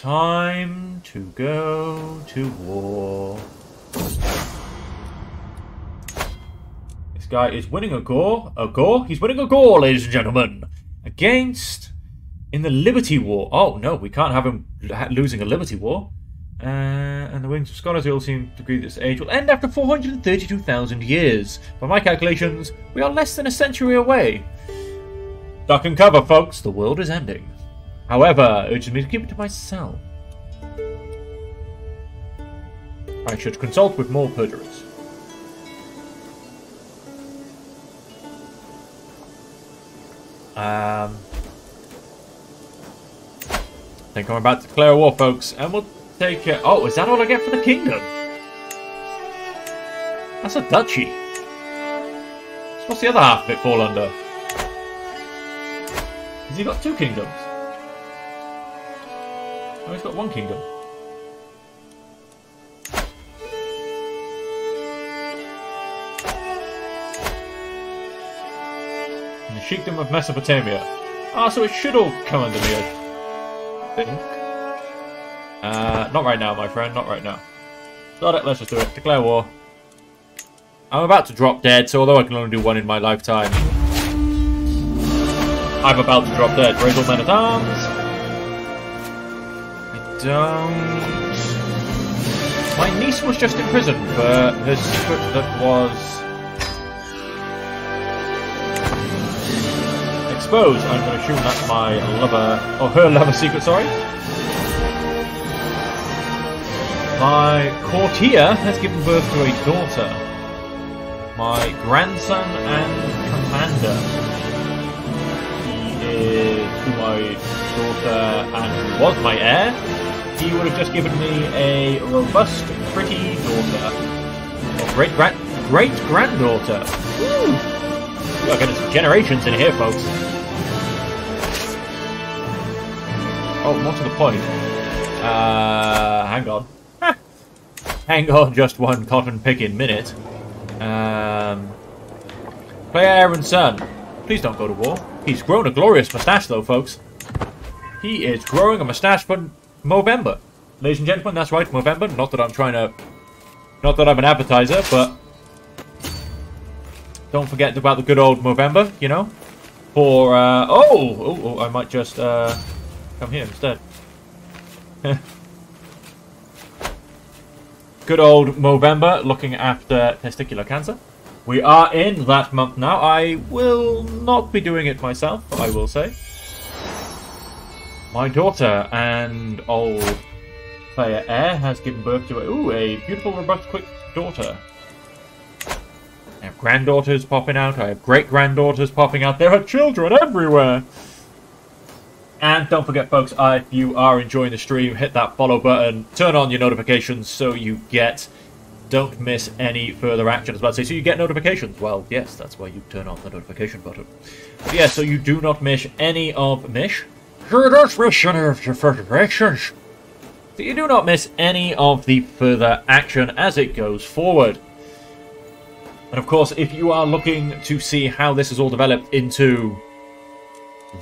Time to go to war. This guy is winning a gore. He's winning a gore, ladies and gentlemen. Against... in the Liberty War. Oh, no, we can't have him losing a Liberty War. And the wings of scholars all seem to agree that this age will end after 432,000 years. By my calculations, we are less than a century away. Duck and cover, folks. The world is ending. However, urges me to keep it to myself. I should consult with more perjurers. I think I'm about to declare war, folks, and we'll take it. Oh, is that all I get for the kingdom? That's a duchy. So what's the other half of it fall under? Has he got two kingdoms? Oh, he's got one kingdom. And the Sheikdom of Mesopotamia. Ah, so it should all come under me, I think. Not right now, my friend. Not right now. Got it. Let's just do it. Declare war. I'm about to drop dead, so although I can only do one in my lifetime, I'm about to drop dead. Raise all men at arms. My niece was just imprisoned for her secret that was exposed. I'm going to assume that's my lover, or her lover secret, sorry. My courtier has given birth to a daughter. My grandson and commander. He is to my daughter and who was my heir. He would have just given me a robust, pretty daughter. Or great-granddaughter. Woo! We are getting some generations in here, folks. Oh, more to the point. Hang on. Hang on just one cotton-picking minute. Play heir and son. Please don't go to war. He's grown a glorious moustache, though, folks. He is growing a moustache for Movember. Ladies and gentlemen, that's right, Movember. Not that I'm trying to... not that I'm an appetizer, but... don't forget about the good old Movember, you know? For, oh, I might just, come here instead. Good old Movember, looking after testicular cancer. We are in that month now. I will not be doing it myself, I will say. My daughter and old player heir has given birth to a beautiful, robust, quick daughter. I have granddaughters popping out. I have great-granddaughters popping out. There are children everywhere. And don't forget, folks, if you are enjoying the stream, hit that follow button. Turn on your notifications so you don't miss any further action. I was about to say, so you get notifications. Well, yes, that's why you turn on the notification button. But yeah, so you do not miss any of so you do not miss any of the further action as it goes forward. And of course, if you are looking to see how this has all developed into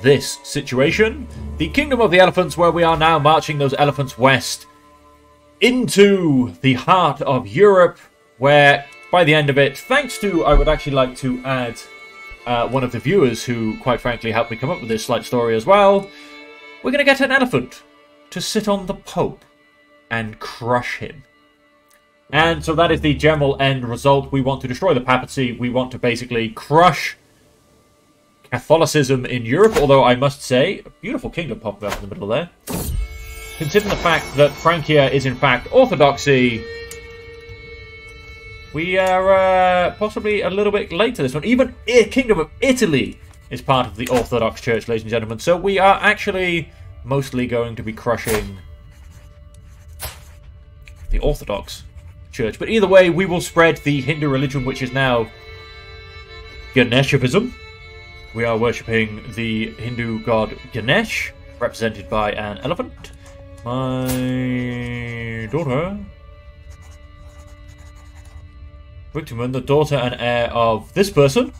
this situation, the Kingdom of the Elephants, where we are now marching those elephants west into the heart of Europe, where by the end of it, thanks to, I would actually like to add one of the viewers who, quite frankly, helped me come up with this slight story as well, we're going to get an elephant to sit on the Pope and crush him. And so that is the general end result. We want to destroy the papacy. We want to basically crush Catholicism in Europe, although I must say, a beautiful kingdom popping up in the middle there. Considering the fact that Francia is in fact Orthodoxy, we are possibly a little bit late to this one. Even Kingdom of Italy is part of the Orthodox Church, ladies and gentlemen. So we are actually mostly going to be crushing the Orthodox Church. But either way, we will spread the Hindu religion, which is now Ganeshavism. We are worshipping the Hindu god Ganesh, represented by an elephant. My daughter, Victimon, the daughter and heir of this person,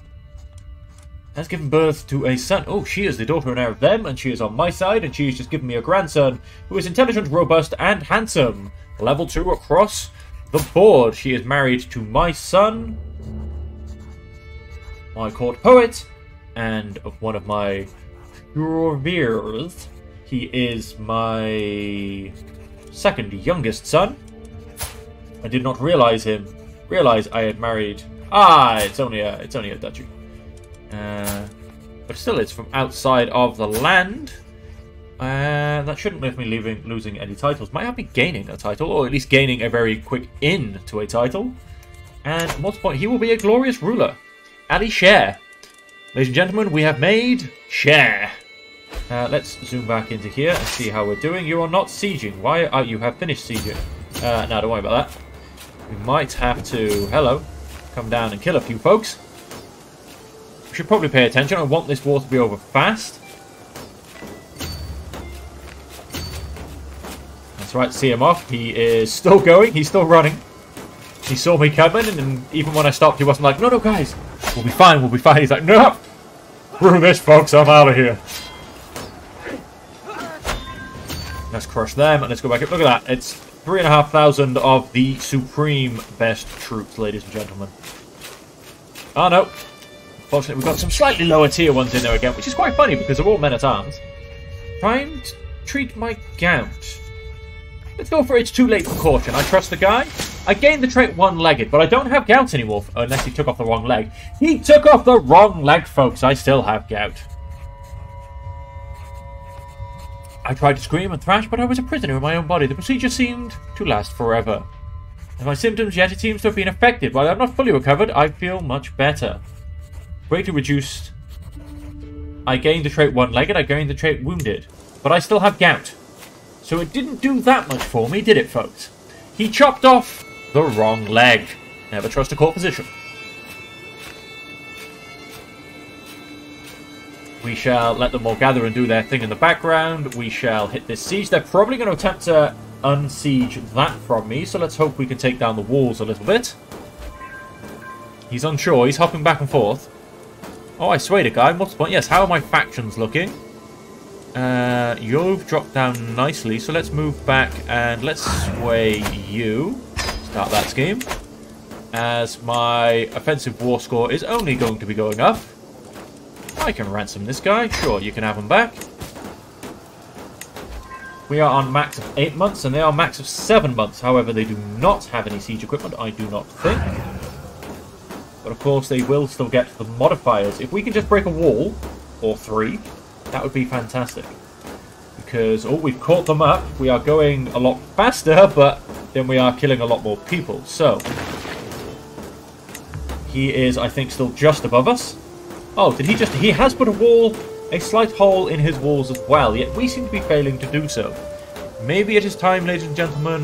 has given birth to a son. Oh, she is the daughter and heir of them, and she is on my side, and she has just given me a grandson who is intelligent, robust, and handsome. Level 2 across the board. She is married to my son, my court poet, and of one of my purveyors. He is my second youngest son. I did not realize I had married. It's only a duchy. But still, it's from outside of the land. That shouldn't make me losing any titles. Might have me gaining a title, or at least gaining a very quick in to a title. And more to the point, he will be a glorious ruler. Ali Share. Ladies and gentlemen, we have made Share. Let's zoom back into here and see how we're doing. You are not sieging. Why? You have finished sieging. No, don't worry about that. We might have to, come down and kill a few folks. We should probably pay attention. I want this war to be over fast. That's right, see him off. He is still going. He's still running. He saw me coming, and even when I stopped, he wasn't like, no, guys. We'll be fine, we'll be fine. He's like, no! Screw this, folks. I'm out of here. Let's crush them, and let's go back up. Look at that. It's 3,500 of the supreme best troops, ladies and gentlemen. Oh, no. Unfortunately, we've got some slightly lower tier ones in there again, which is quite funny because they're all men-at-arms. Trying to treat my gout. Let's go for It's Too Late for Caution. I trust the guy. I gained the trait one-legged, but I don't have gout anymore, unless he took off the wrong leg. He took off the wrong leg, folks. I still have gout. I tried to scream and thrash, but I was a prisoner in my own body. The procedure seemed to last forever. And my symptoms, yet it seems to have been affected. While I'm not fully recovered, I feel much better. Greatly reduced. I gained the trait one-legged, I gained the trait wounded. But I still have gout. So it didn't do that much for me, did it, folks? He chopped off the wrong leg. Never trust a court physician. We shall let them all gather and do their thing in the background. We shall hit this siege. They're probably going to attempt to unsiege that from me, so let's hope we can take down the walls a little bit. He's unsure. He's hopping back and forth. Oh, I swayed a guy. What's the point? Yes, how are my factions looking? You've dropped down nicely, so let's move back and let's sway you. Start that scheme. As my offensive war score is only going to be going up. I can ransom this guy. Sure, you can have him back. We are on max of 8 months, and they are max of 7 months. However, they do not have any siege equipment, I do not think. But of course, they will still get the modifiers. If we can just break a wall, or 3, that would be fantastic. Because, we've caught them up. We are going a lot faster, but then we are killing a lot more people. So, he is, I think, still just above us. Oh, did he just... He has put a slight hole in his walls as well, yet we seem to be failing to do so. Maybe it is time, ladies and gentlemen...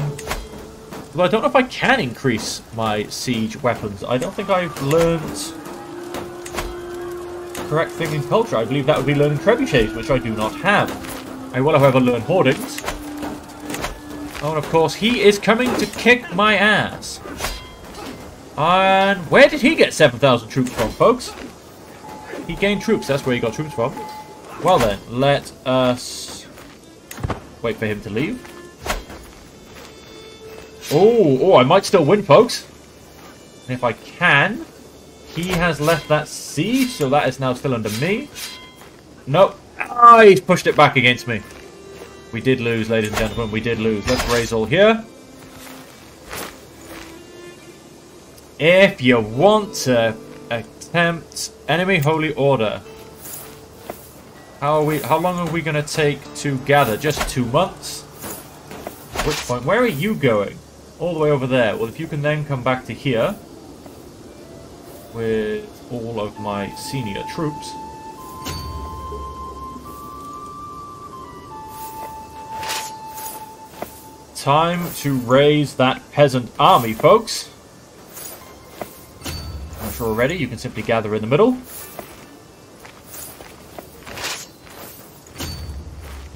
Well, I don't know if I can increase my siege weapons. I don't think I've learned... correct thing in culture. I believe that would be learning trebuchets, which I do not have. I will, however, learn hoardings. Oh, and of course, he is coming to kick my ass. And where did he get 7,000 troops from, folks? He gained troops. That's where he got troops from. Well then, let us wait for him to leave. Oh, I might still win, folks. And if I can... He has left that siege, so that is now still under me. Nope. Ah, he's pushed it back against me. We did lose, ladies and gentlemen. We did lose. Let's raise all here. If you want to attempt enemy holy order, how long are we going to take to gather? Just 2 months? At which point, where are you going? All the way over there. Well, if you can then come back to here with all of my senior troops. Time to raise that peasant army, folks. Once you're ready, you can simply gather in the middle.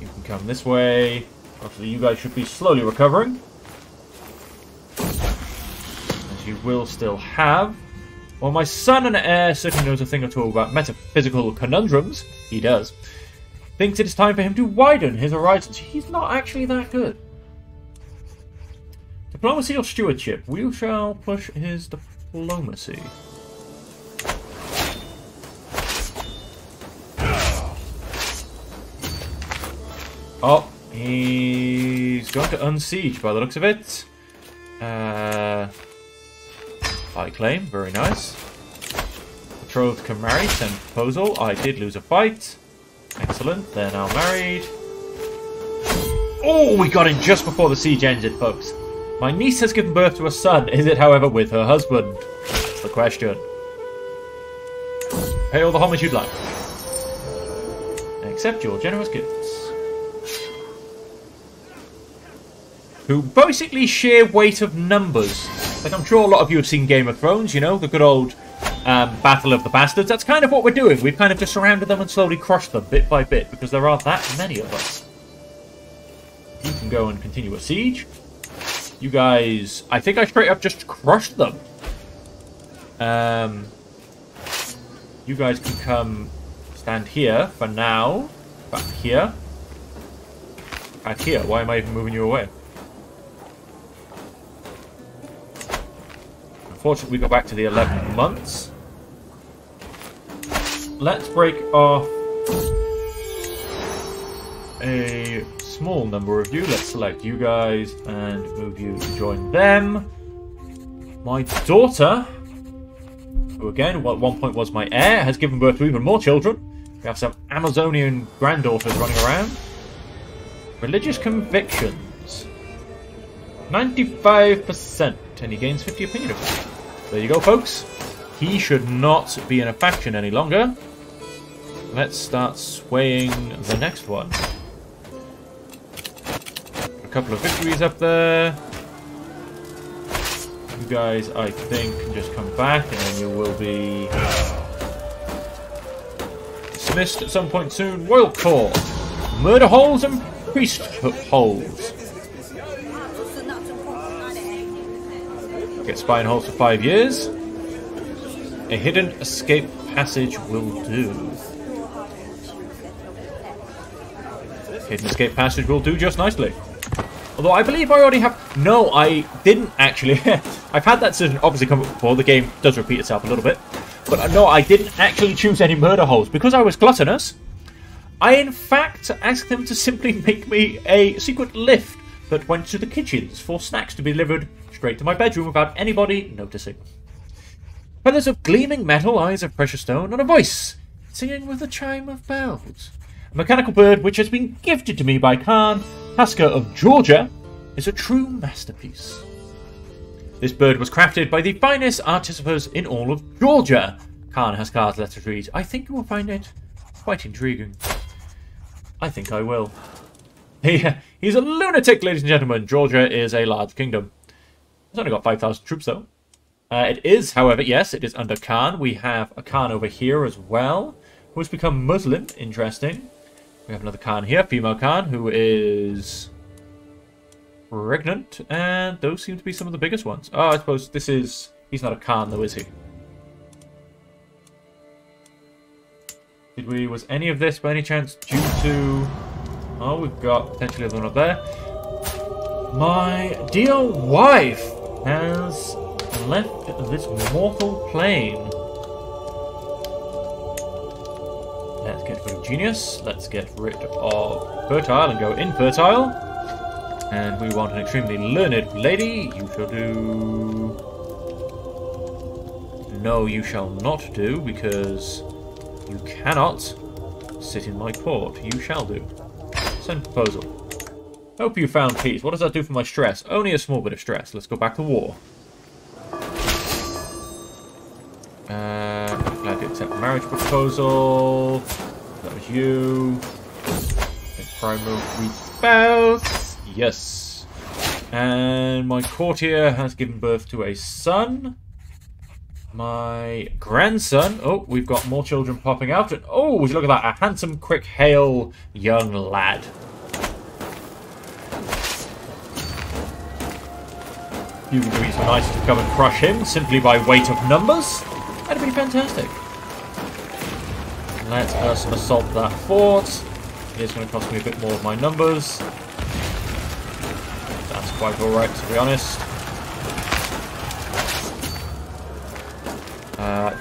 You can come this way. Actually, you guys should be slowly recovering. As you will still have Well, my son and heir certainly knows a thing or two about metaphysical conundrums. He does. Thinks it is time for him to widen his horizons. He's not actually that good. Diplomacy or stewardship? We shall push his diplomacy. Oh, he's going to unsiege by the looks of it. I claim, very nice. Betrothed can marry, send proposal. I did lose a fight. Excellent, they're now married. Oh, we got in just before the siege ended, folks. My niece has given birth to a son. Is it, however, with her husband? That's the question. Pay all the homage you'd like. Accept your generous gifts. Who basically sheer weight of numbers. Like, I'm sure a lot of you have seen Game of Thrones, you know, the good old Battle of the Bastards. That's kind of what we're doing. We've kind of just surrounded them and slowly crushed them bit by bit because there are that many of us. You can go and continue a siege. You guys, I think I straight up just crushed them. You guys can come stand here for now. Back here. Back here. Why am I even moving you away? Unfortunately, we go back to the 11 months. Let's break off a small number of you. Let's select you guys and move you to join them. My daughter, who again at one point was my heir, has given birth to even more children. We have some Amazonian granddaughters running around. Religious convictions. 95%. And he gains 50 opinion of it. There you go, folks. He should not be in a faction any longer. Let's start swaying the next one. A couple of victories up there. You guys, I think, can just come back and then you will be dismissed at some point soon. Royal Court. Murder holes and priesthood holes. Get spine holes for 5 years. A hidden escape passage will do. Hidden escape passage will do just nicely. Although I believe I already have... No, I didn't actually. I've had that decision obviously come up before. The game does repeat itself a little bit. But no, I didn't actually choose any murder holes. Because I was gluttonous, I in fact asked them to simply make me a secret lift that went to the kitchens for snacks to be delivered straight to my bedroom without anybody noticing. Feathers of gleaming metal, eyes of precious stone, and a voice singing with a chime of bells. A mechanical bird which has been gifted to me by Khan, Hasker of Georgia, is a true masterpiece. This bird was crafted by the finest artificers in all of Georgia. Khan Haskar's letter reads, I think you will find it quite intriguing. I think I will. He's a lunatic, ladies and gentlemen. Georgia is a large kingdom. It's only got 5,000 troops, though. It is, however, yes, it is under Khan. We have a Khan over here as well, who has become Muslim. Interesting. We have another Khan here, female Khan, who is pregnant. And those seem to be some of the biggest ones. Oh, I suppose this is... He's not a Khan, though, is he? Was any of this, by any chance, due to... Oh, we've got potentially another one up there. My dear wife has left this mortal plane. Let's get rid of genius. Let's get rid of fertile and go infertile. And we want an extremely learned lady. You shall do... No, you shall not do, because you cannot sit in my court. You shall do. Send proposal. Hope you found peace. What does that do for my stress? Only a small bit of stress. Let's go back to war. Glad to accept marriage proposal. That was you. Primary spouse. Yes. And my courtier has given birth to a son. My grandson. Oh, we've got more children popping out. And oh, would you look at that? A handsome, quick, hale young lad. You would be so nice to come and crush him simply by weight of numbers. That'd be fantastic. Let us assault that fort. It is going to cost me a bit more of my numbers. That's quite alright, to be honest.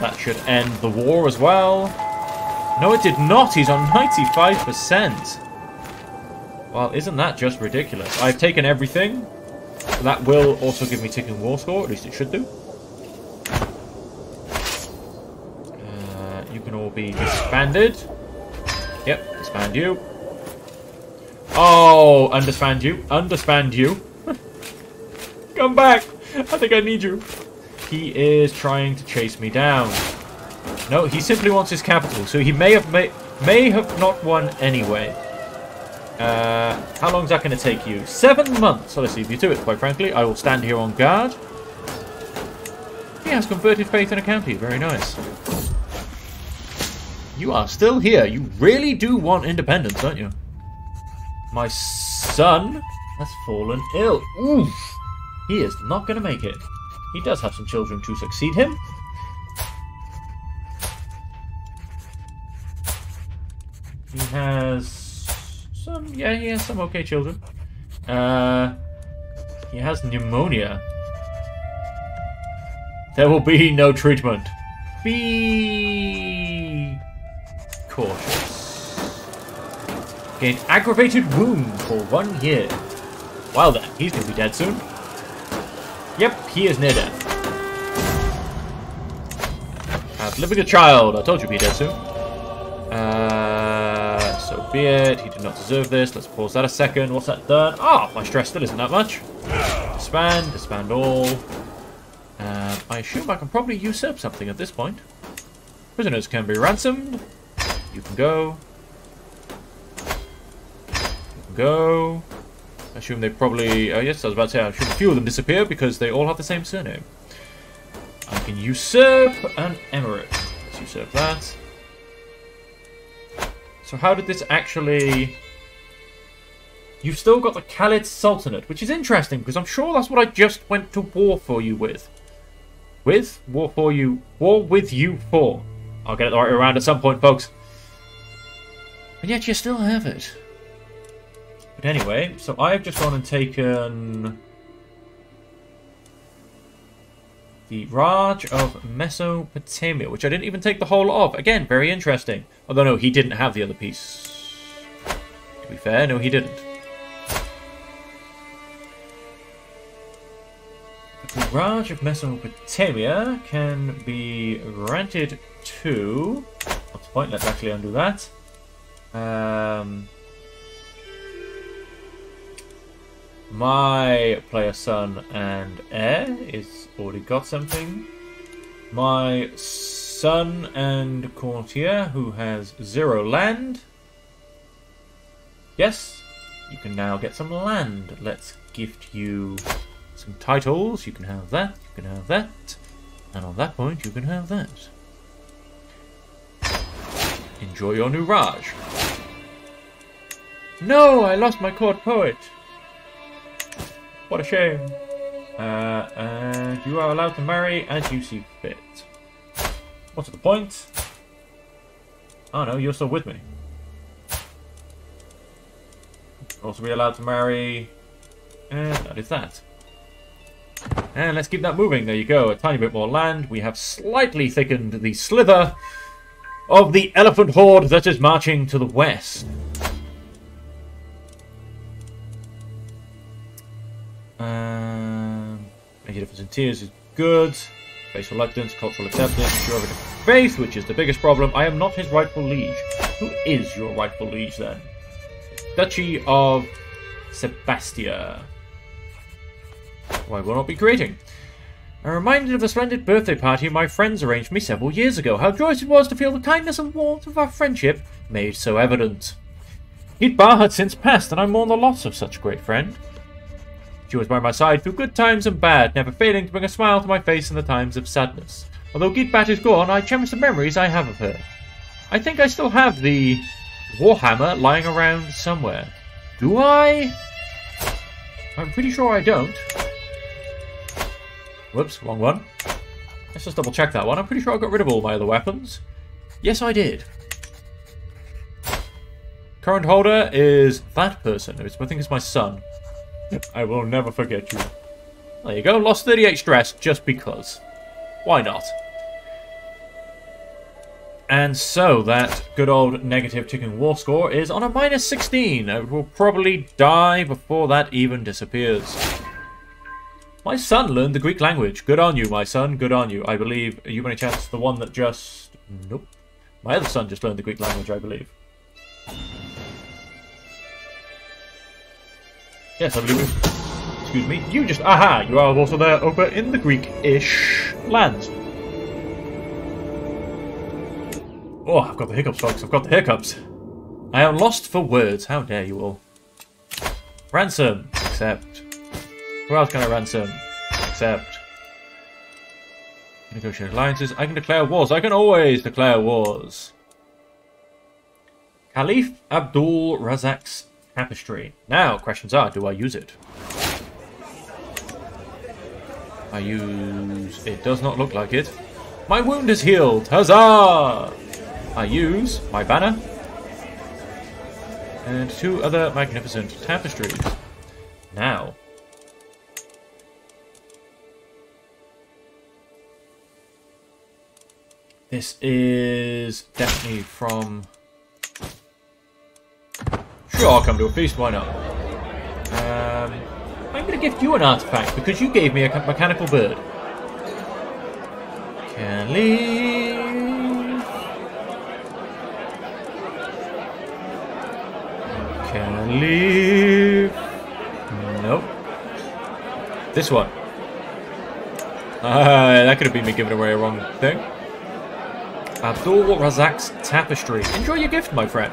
That should end the war as well. No, it did not. He's on 95%. Well, isn't that just ridiculous? I've taken everything. That will also give me ticking war score. At least it should do. You can all be disbanded. Yep, disband you. Oh, understand you. Understand you. Come back. I think I need you. He is trying to chase me down. No, he simply wants his capital, so he may have not won anyway. How long is that going to take you? 7 months. So let's leave you to it, quite frankly. I will stand here on guard. He has converted faith in a county. Very nice. You are still here. You really do want independence, don't you? My son has fallen ill. Oof. He is not going to make it. He does have some children to succeed him. He has some, yeah, he has some okay children. He has pneumonia. There will be no treatment. Be cautious. Gain aggravated wound for 1 year. Well then, he's going to be dead soon. Yep, he is near death. Living a child. I told you he'd be dead soon. So be it. He did not deserve this. Let's pause that a second. What's that done? Ah, my stress still isn't that much. Disband. Disband all. I assume I can probably usurp something at this point. Prisoners can be ransomed. You can go. You can go. I assume they probably... Oh, yes, I was about to say, I assume a few of them disappear because they all have the same surname. I can usurp an emirate. Let's usurp that. So how did this actually... You've still got the Khalid Sultanate, which is interesting because I'm sure that's what I just went to war for you with. With? War for you. War with you for. I'll get it the right way around at some point, folks. And yet you still have it. But anyway, so I've just gone and taken the Raj of Mesopotamia, which I didn't even take the whole of. Again, very interesting. Although no, he didn't have the other piece. To be fair, no, he didn't. The Raj of Mesopotamia can be granted to... What's the point? Let's actually undo that. My player son and heir is already got something. My son and courtier, who has 0 land. Yes, you can now get some land. Let's gift you some titles. You can have that, you can have that. And on that point, you can have that. Enjoy your new Raj. No, I lost my court poet. What a shame. And you are allowed to marry as you see fit. What's the point? Oh no, you're still with me. Also be allowed to marry. And that is that. And let's keep that moving. There you go. A tiny bit more land. We have slightly thickened the slither of the elephant horde that is marching to the west. Major difference in tiers is good. Base reluctance, cultural acceptance, your faith, which is the biggest problem. I am not his rightful liege. Who is your rightful liege then? Duchy of Sebastia. Who I will not be creating. I'm reminded of the splendid birthday party my friends arranged for me several years ago. How joyous it was to feel the kindness and warmth of our friendship made so evident. Gitbar had since passed, and I mourn the loss of such a great friend. She was by my side through good times and bad, never failing to bring a smile to my face in the times of sadness. Although Gitbat is gone, I cherish the memories I have of her. I think I still have the Warhammer lying around somewhere. Do I? I'm pretty sure I don't. Whoops, wrong one. Let's just double check that one. I'm pretty sure I got rid of all my other weapons. Yes, I did. Current holder is that person. I think it's my son. I will never forget you. There you go. Lost 38 stress just because. Why not? And so that good old negative ticking war score is on a minus 16. It will probably die before that even disappears. My son learned the Greek language. Good on you, my son. Good on you. I believe, are you by any chance the one that just... Nope. My other son just learned the Greek language, I believe. Yes, I believe it. Excuse me. You just... Aha! You are also there over in the Greek-ish lands. Oh, I've got the hiccups, folks. I've got the hiccups. I am lost for words. How dare you all. Ransom. Accept. Who else can I ransom? Accept. Negotiate alliances. I can declare wars. I can always declare wars. Caliph Abdul Razak's tapestry. Now, questions are, do I use it? I use... It does not look like it. My wound is healed. Huzzah! I use my banner. And 2 other magnificent tapestries. Now... This is definitely from... Sure, I'll come to a feast, why not? I'm going to gift you an artifact because you gave me a mechanical bird. Can leave. Can leave. Nope. This one. That could have been me giving away a wrong thing. Abdul Razak's tapestry. Enjoy your gift, my friend.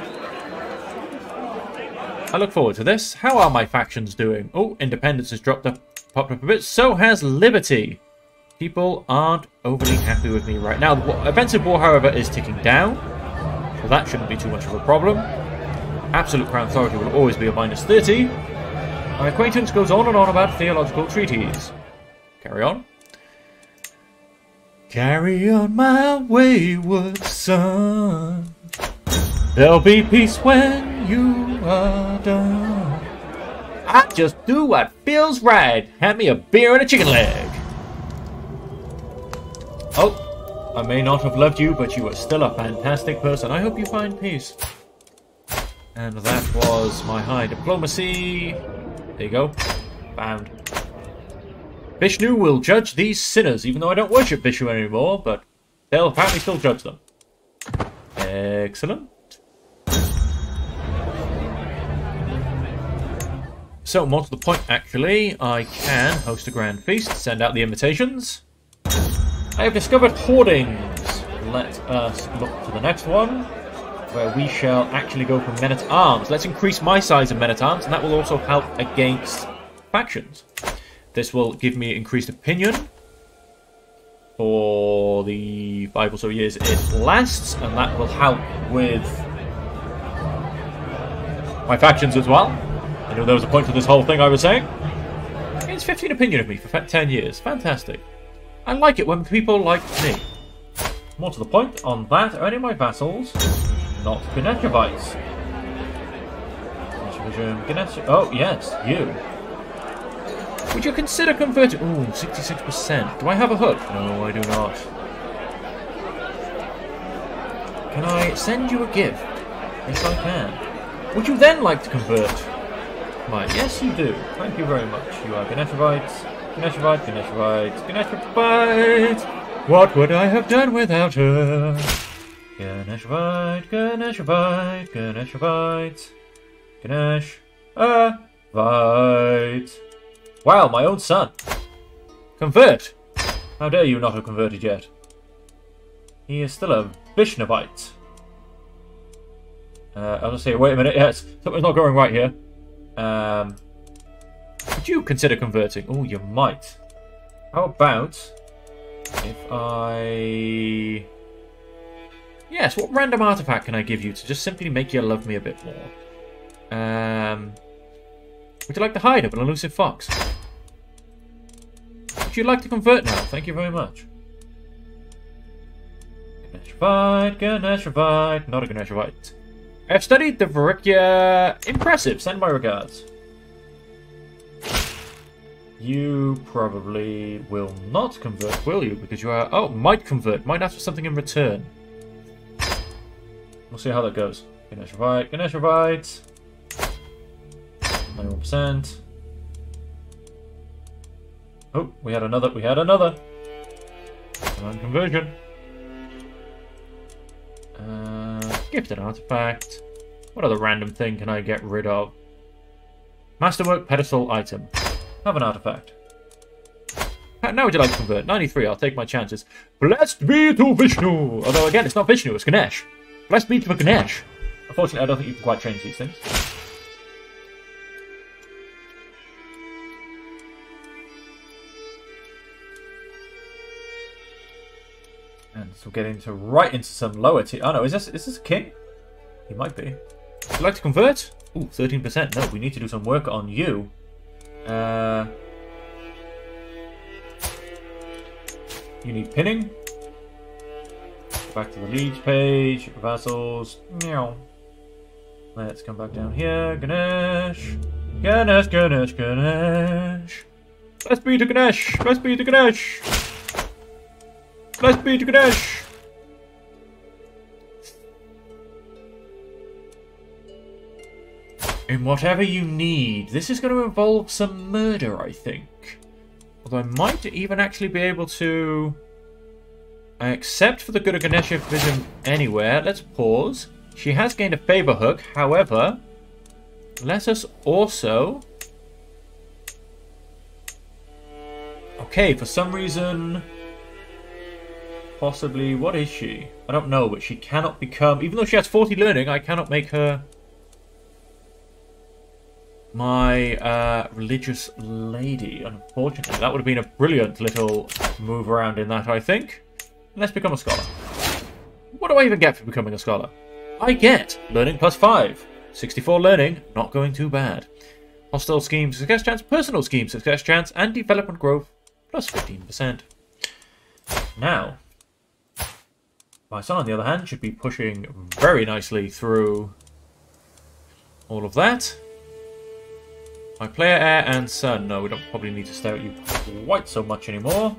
I look forward to this. How are my factions doing? Oh, Independence has popped up a bit. So has Liberty. People aren't overly happy with me right now. The offensive war, however, is ticking down. So that shouldn't be too much of a problem. Absolute Crown Authority will always be a minus 30. My acquaintance goes on and on about theological treaties. Carry on. Carry on, my wayward son. There'll be peace when you are done. I just do what feels right. Hand me a beer and a chicken leg. Oh, I may not have loved you, but you are still a fantastic person. I hope you find peace. And that was my high diplomacy. There you go. Found. Vishnu will judge these sinners, even though I don't worship Vishnu anymore, but they'll apparently still judge them. Excellent. So, more to the point, actually, I can host a grand feast, send out the invitations. I have discovered hoardings. Let us look to the next one, where we shall actually go for men-at-arms. Let's increase my size of men-at-arms, and that will also help against factions. This will give me increased opinion for the 5 or so years it lasts, and that will help with my factions as well. I know there was a point to this whole thing I was saying. It's 15 opinion of me for 10 years. Fantastic. I like it when people like me. More to the point, on that, are any of my vassals not Ganeshavites? Oh, yes, you. Would you consider converting... Ooh, 66%. Do I have a hook? No, I do not. Can I send you a gift? Yes, I can. Would you then like to convert? Mine? Yes, you do. Thank you very much. You are Ganeshavites. Ganeshavite, Ganeshavite, Ganeshavite. What would I have done without her? Ganeshavite, Ganeshavite, Ganeshavite. Ganeshavite. Wow, my own son. Convert. How dare you not have converted yet? He is still a Vishnavite. I'll just say, wait a minute, yes, something's not going right here. Would you consider converting? Oh, you might. How about if I... Yes, what random artifact can I give you to just simply make you love me a bit more? Would you like the hide of an elusive fox? Would you like to convert now? Thank you very much. Ganeshravite, Ganeshravite, not a Ganeshravite. I have studied the Varikya. Impressive, send my regards. You probably will not convert, will you? Because you are... Oh, might convert. Might ask for something in return. We'll see how that goes. Ganeshravite, Ganeshravite. 91%. Oh, we had another. We had another. Conversion. Gifted artifact. What other random thing can I get rid of? Masterwork pedestal item. Have an artifact. Now would you like to convert? 93, I'll take my chances. Blessed be to Vishnu! Although again, it's not Vishnu, it's Ganesh. Blessed be to Ganesh. Unfortunately, I don't think you can quite change these things. And so we're getting right into some lower tier. Oh no, is this a king? He might be. Would you like to convert? Ooh, 13%. No, we need to do some work on you. You need pinning. Back to the liege page. Vassals. Meow. Let's come back down here. Ganesh. Ganesh, Ganesh, Ganesh. Let's be to Ganesh. Let's be to Ganesh. Let's be to Ganesh. In whatever you need. This is going to involve some murder, I think. Although I might even actually be able to accept for the good of Ganesha Vision anywhere. Let's pause. She has gained a favor hook. However, let us also... Okay, for some reason... Possibly, what is she? I don't know, but she cannot become... Even though she has 40 learning, I cannot make her... my religious lady. Unfortunately, that would have been a brilliant little move around in that, I think. Let's become a scholar. What do I even get for becoming a scholar? I get learning +5. 64 learning, not going too bad. Hostile scheme success chance, personal scheme success chance, and development growth +15%. Now, my son, on the other hand, should be pushing very nicely through all of that. My player heir and son. No, we don't probably need to stare at you quite so much anymore.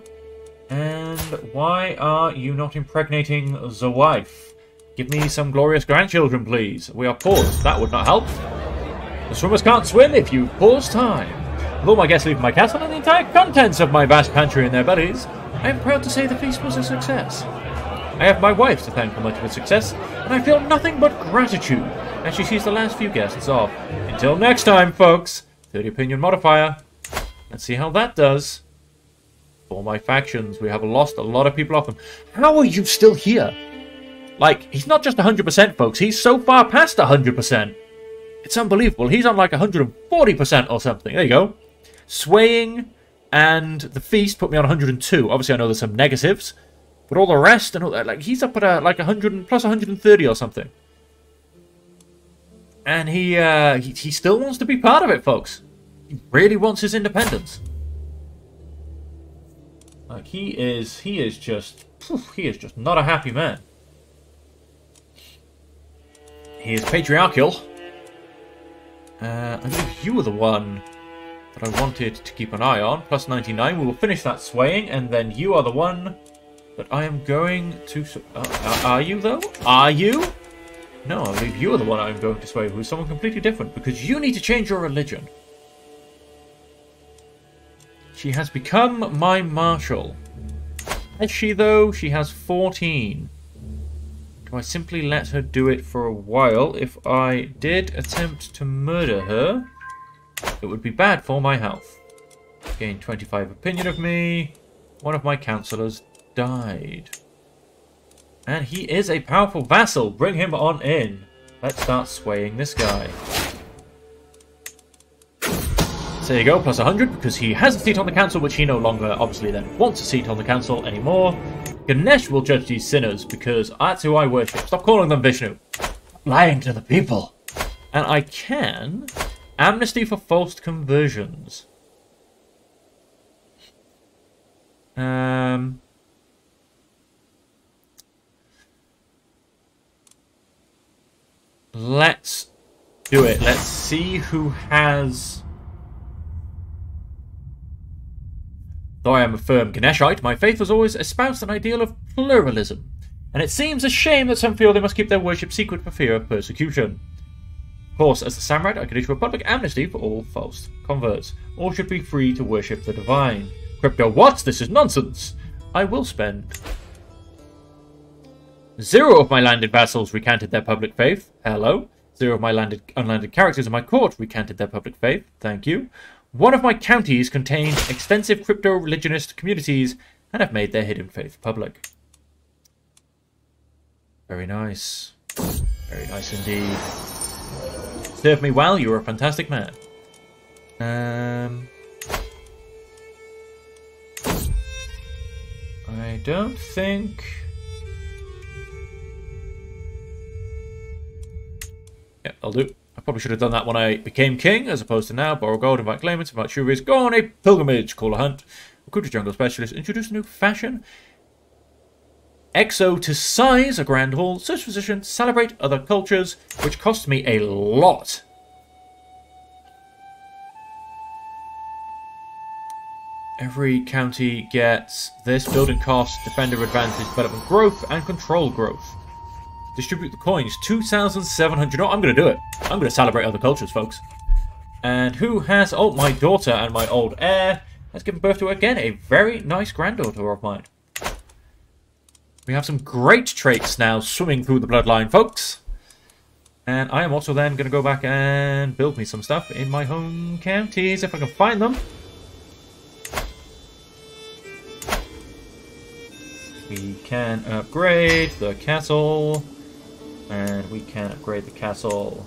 And why are you not impregnating the wife? Give me some glorious grandchildren, please. We are paused. That would not help. The swimmers can't swim if you pause time. With all my guests leaving my castle and the entire contents of my vast pantry in their bellies, I am proud to say the feast was a success. I have my wife to thank for much of its success, and I feel nothing but gratitude as she sees the last few guests off. Until next time, folks. 30 opinion modifier. Let's see how that does. For my factions, we have lost a lot of people off them. How are you still here? Like, he's not just 100%, folks. He's so far past 100%. It's unbelievable. He's on like 140% or something. There you go. Swaying and the feast put me on 102. Obviously, I know there's some negatives. But all the rest, and all that, like, he's up at like 100 plus 130 or something. And he still wants to be part of it, folks. He really wants his independence. Like, he is just not a happy man. He is patriarchal. I believe you were the one that I wanted to keep an eye on. Plus 99. We will finish that swaying, and then you are the one that I am going to... are you, though? Are you? No, I believe you are the one I'm going to sway, who is someone completely different, because you need to change your religion. She has become my marshal. Has she, though? She has 14. Do I simply let her do it for a while? If I did attempt to murder her, it would be bad for my health. Gain 25 opinion of me. One of my councillors died. And he is a powerful vassal. Bring him on in. Let's start swaying this guy. So there you go, plus 100, because he has a seat on the council, which he no longer, obviously, then wants a seat on the council anymore. Ganesh will judge these sinners, because that's who I worship. Stop calling them Vishnu. Lying to the people. And I can amnesty for false conversions. Let's do it. Let's see who has... Though I am a firm Ganeshite, my faith has always espoused an ideal of pluralism, and it seems a shame that some feel they must keep their worship secret for fear of persecution. Of course, as the Samurai, I could issue a public amnesty for all false converts. All should be free to worship the divine. Crypto, what? This is nonsense! I will spend... 0 of my landed vassals recanted their public faith. Hello. 0 of my unlanded characters in my court recanted their public faith. Thank you. 1 of my counties contains extensive crypto-religionist communities and have made their hidden faith public. Very nice. Very nice indeed. Serve me well, you're a fantastic man. I don't think... Yeah, I'll do. I probably should have done that when I became king, as opposed to now. Borrow gold, invite claimants, invite shuvis, go on a pilgrimage, call a hunt, recruit a jungle specialist, introduce a new fashion, exo to size a grand hall, search physician, celebrate other cultures, which costs me a lot. Every county gets this: building cost, defender advantage, development growth, and control growth. Distribute the coins, 2,700. No, I'm going to do it. I'm going to celebrate other cultures, folks. And who has... Oh, my daughter and my old heir has given birth to, again, a very nice granddaughter of mine. We have some great traits now swimming through the bloodline, folks. And I am also then going to go back and build me some stuff in my home counties, if I can find them. We can upgrade the castle. And we can upgrade the castle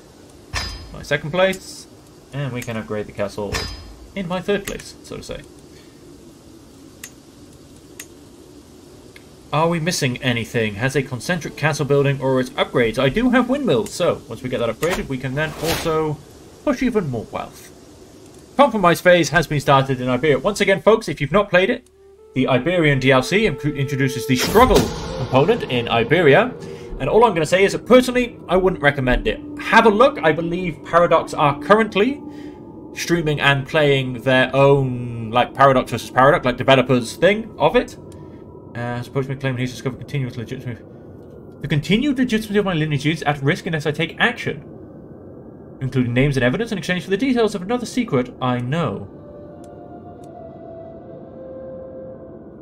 in my second place. And we can upgrade the castle in my third place, so to say. Are we missing anything? Has a concentric castle building or its upgrades? I do have windmills, so once we get that upgraded, we can then also push even more wealth. Compromise phase has been started in Iberia. Once again, folks, if you've not played it, the Iberian DLC introduces the struggle component in Iberia. And all I'm going to say is that, personally, I wouldn't recommend it. Have a look. I believe Paradox are currently streaming and playing their own, like, Paradox versus Paradox, like, developers thing of it. Supposed to be claiming he's discovered continuous legitimacy. The continued legitimacy of my lineage is at risk unless I take action, including names and evidence in exchange for the details of another secret I know.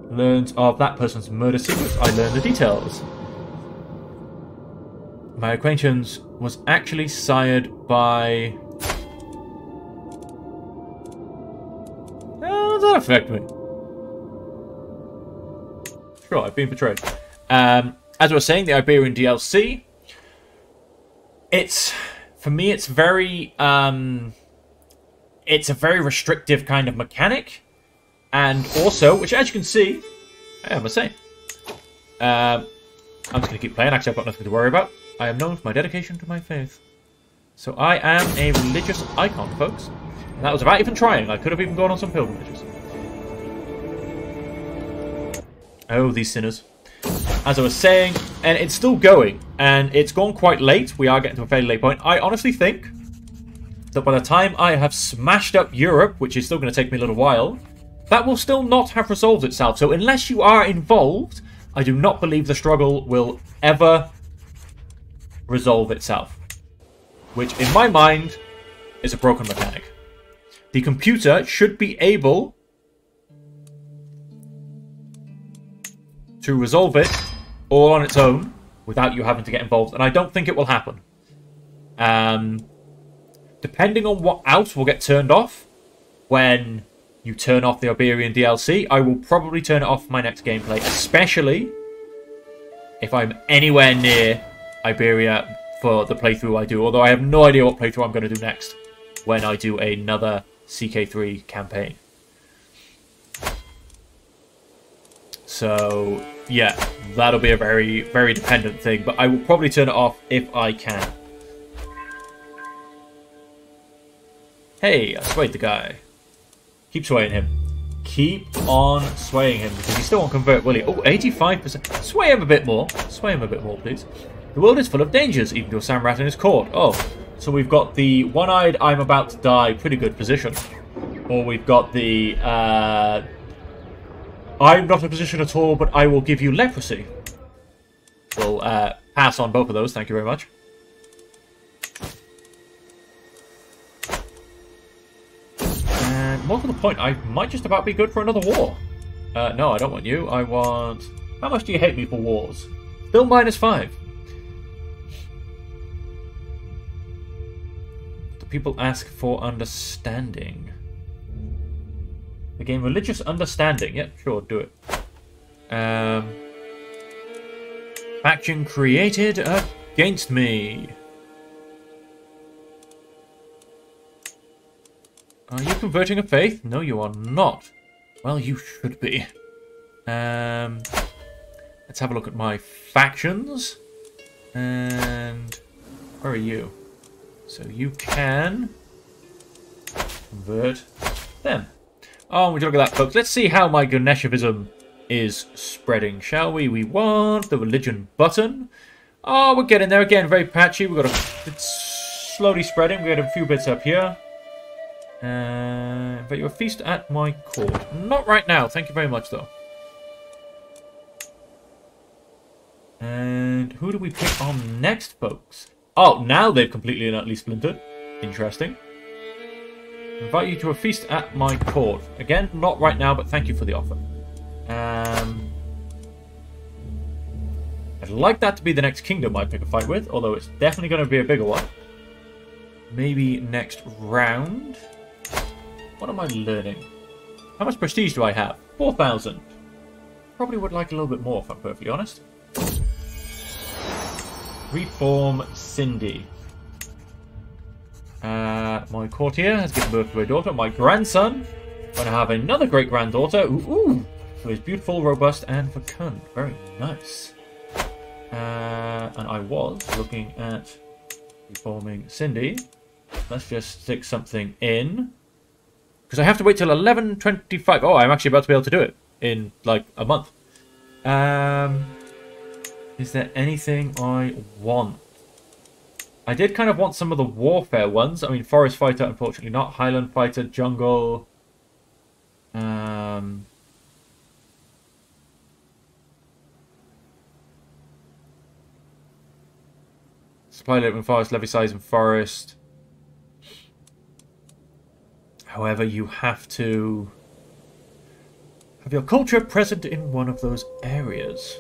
Learns of that person's murder secrets, I learn the details. My acquaintance was actually sired by... How does that affect me? Sure, I've been betrayed. As I was saying, the Iberian DLC, for me, it's very, it's a very restrictive kind of mechanic. And also, which as you can see, I must say, I'm just going to keep playing. Actually, I've got nothing to worry about. I am known for my dedication to my faith. So I am a religious icon, folks. And that was without even trying. I could have even gone on some pilgrimages. Oh, these sinners. As I was saying, and it's still going, and it's gone quite late. We are getting to a fairly late point. I honestly think that by the time I have smashed up Europe, which is still going to take me a little while, that will still not have resolved itself. So unless you are involved, I do not believe the struggle will ever resolve itself. Which, in my mind, is a broken mechanic. The computer should be able to resolve it all on its own without you having to get involved. And I don't think it will happen. Depending on what else will get turned off when you turn off the Iberian DLC, I will probably turn it off my next gameplay, especially if I'm anywhere near Iberia for the playthrough I do. Although I have no idea what playthrough I'm going to do next when I do another CK3 campaign. So, yeah, that'll be a very, very dependent thing. But I will probably turn it off if I can. Hey, I swayed the guy. Keep swaying him. Keep on swaying him, because he still won't convert, will he? Oh, 85%. Sway him a bit more. Sway him a bit more, please. The world is full of dangers, even to a sand rat in his court. Oh, so we've got the one-eyed I'm about to die, pretty good position. Or we've got the I'm not in a position at all, but I will give you leprosy. We'll pass on both of those, thank you very much. And more to the point, I might just about be good for another war. No, I don't want you. I want... How much do you hate me for wars? Still -5. The people ask for understanding. Again, religious understanding. Yep, sure, do it. Faction created against me. Are you converting a faith? No, you are not. Well, you should be. Let's have a look at my factions. And where are you? So you can convert them. Oh, would you look at that, folks? Let's see how my Ganeshevism is spreading, shall we? We want the religion button. Oh, we're getting there again. Very patchy. We've got it's slowly spreading. We got a few bits up here. But you're a feast at my court. Not right now. Thank you very much, though. And who do we pick on next, folks? Oh, now they've completely and utterly splintered. Interesting. Invite you to a feast at my court. Again, not right now, but thank you for the offer. I'd like that to be the next kingdom I pick a fight with, although it's definitely going to be a bigger one. Maybe next round. What am I learning? How much prestige do I have? 4,000. Probably would like a little bit more, if I'm perfectly honest. Reform Cindy. My courtier has given birth to a daughter. My grandson going to have another great-granddaughter. Ooh, who is beautiful, robust, and fecund. Very nice. And I was looking at reforming Cindy. Let's just stick something in. Because I have to wait till 11:25. Oh, I'm actually about to be able to do it in, like, a month. Is there anything I want? I did kind of want some of the warfare ones. I mean, Forest Fighter, unfortunately not. Highland Fighter, Jungle. Supply limit in Forest, levy size in Forest. However, you have to have your culture present in one of those areas.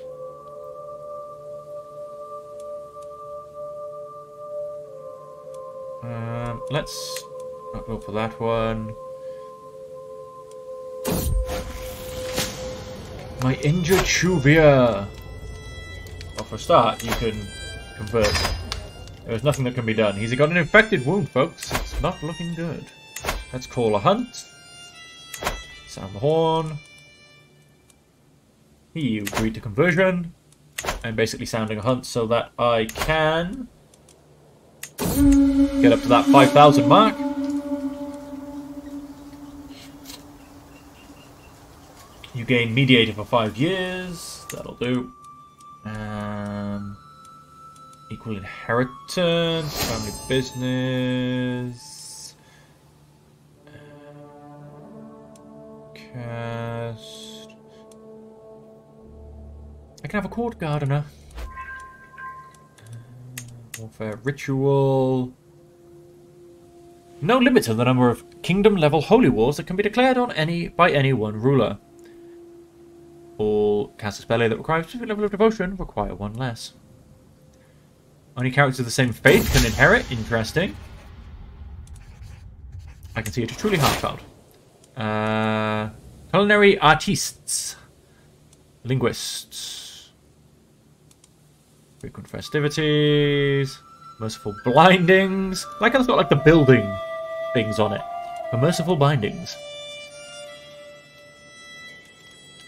Let's not go for that one. My injured Chuvia. Well, for a start, you can convert. There's nothing that can be done. He's got an infected wound, folks. It's not looking good. Let's call a hunt. Sound the horn. He agreed to conversion. I'm basically sounding a hunt so that I can get up to that 5,000 mark. You gain mediator for 5 years. That'll do. Equal inheritance, family business. Cast. I can have a court gardener. Warfare ritual. No limit to the number of kingdom-level holy wars that can be declared on by any one ruler. All cast a spell that requires a specific level of devotion require one less. Only characters of the same faith can inherit. Interesting. I can see it is truly heartfelt. Culinary artistes. Linguists. Frequent festivities. Merciful blindings. Like how it's got like the building things on it. For merciful bindings.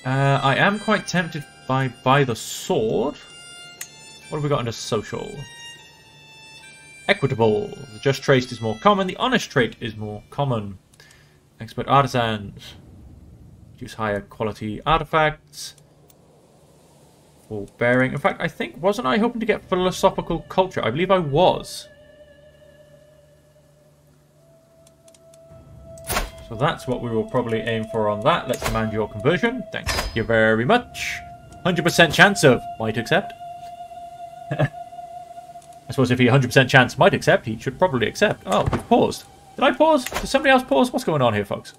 I am quite tempted by the sword. What have we got under social? Equitable. The just trait is more common. The honest trait is more common. Expert artisans. Produce higher quality artifacts. Ball bearing. In fact, I think, wasn't I hoping to get philosophical culture? I believe I was. So that's what we will probably aim for on that. Let's demand your conversion. Thank you very much. 100% chance of might accept. I suppose if he 100% chance might accept, he should probably accept. Oh, we've paused. Did I pause? Did somebody else pause? What's going on here, folks?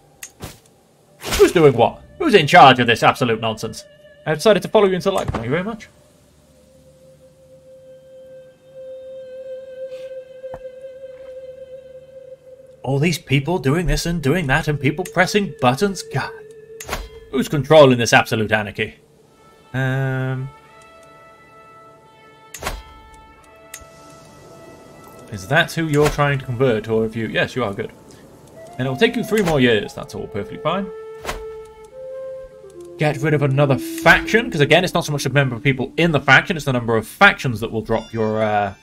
Who's doing what? Who's in charge of this absolute nonsense? I decided to follow you into life. Thank you very much. All these people doing this and doing that and people pressing buttons. God. Who's controlling this absolute anarchy? Is that who you're trying to convert, or if you... Yes, you are, good. And it'll take you 3 more years. That's all perfectly fine. Get rid of another faction, because again, it's not so much the number of people in the faction, it's the number of factions that will drop your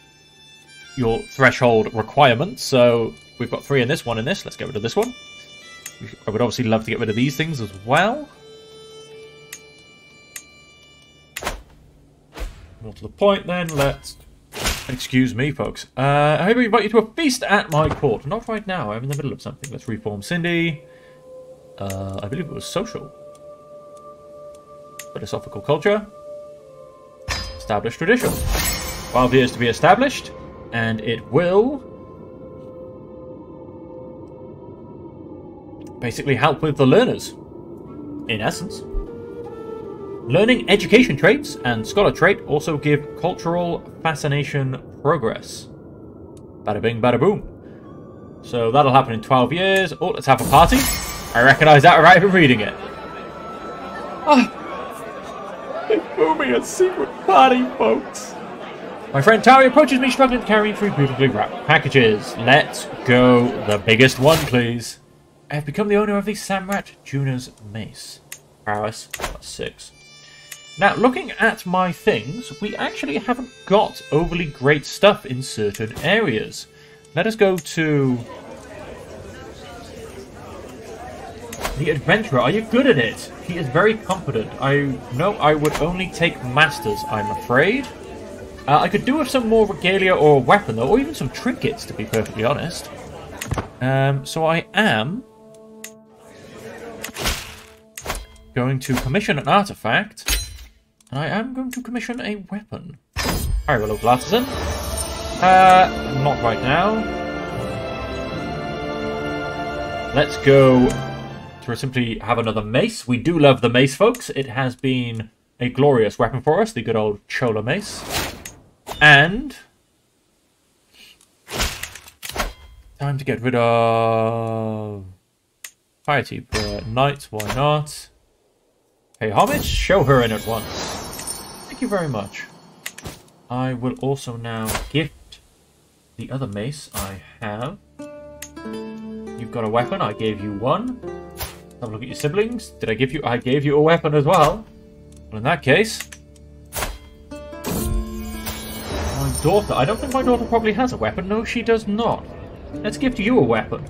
threshold requirements. So we've got 3 in this, 1 in this. Let's get rid of this one. I would obviously love to get rid of these things as well. More to the point then, let's... Excuse me, folks. I hope we invite you to a feast at my court. Not right now, I'm in the middle of something. Let's reform Cindy. I believe it was social. Philosophical culture. Established tradition. 12 years to be established. And it will... basically help with the learners. In essence. Learning education traits and scholar trait also give cultural fascination progress. Bada bing, bada boom. So that'll happen in 12 years. Oh, let's have a party. I recognise that without even reading it. Oh, they threw me a secret party, folks. My friend Tari approaches me, struggling to carry 3 beautifully wrapped packages. Let's go the biggest one, please. I have become the owner of the Samrat Juna's mace. Prowess +6. Now, looking at my things, we actually haven't got overly great stuff in certain areas. Let us go to... the Adventurer. Are you good at it? He is very competent. I know I would only take Masters, I'm afraid. I could do with some more regalia or a weapon, though, or even some trinkets, to be perfectly honest. So I am... going to commission an artifact. And I am going to commission a weapon. Alright, well, local artisan. Not right now. Let's go to simply have another mace. We do love the mace, folks. It has been a glorious weapon for us, the good old Chola mace. And... time to get rid of... Firekeeper Knight, why not? Pay homage, show her in at once. Thank you very much. I will also now gift the other mace I have. You've got a weapon, I gave you one. Have a look at your siblings. Did I give you... I gave you a weapon as well. Well, in that case... my daughter... I don't think my daughter probably has a weapon. No, she does not. Let's gift you a weapon.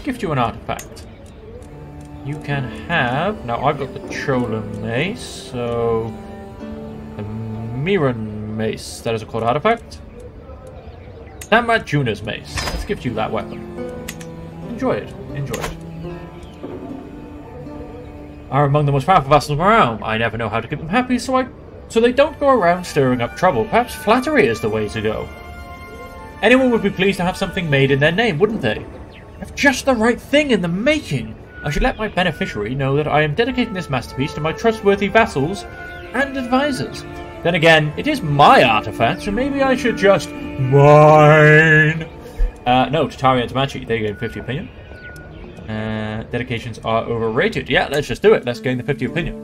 Gift you an artifact. You can have... now, I've got the Chola mace, so... the Miran mace. That is a called artifact. Samrat Juna's mace. Let's gift you that weapon. Enjoy it. Enjoy it. Are among the most powerful vassals around. I never know how to keep them happy, so they don't go around stirring up trouble. Perhaps flattery is the way to go. Anyone would be pleased to have something made in their name, wouldn't they? Have just the right thing in the making. I should let my beneficiary know that I am dedicating this masterpiece to my trustworthy vassals and advisors. Then again, it is my artifact, so maybe I should just... mine! No, Tatari and Tamachi, they gain 50 opinion. Dedications are overrated. Yeah, let's just do it. Let's gain the 50 opinion.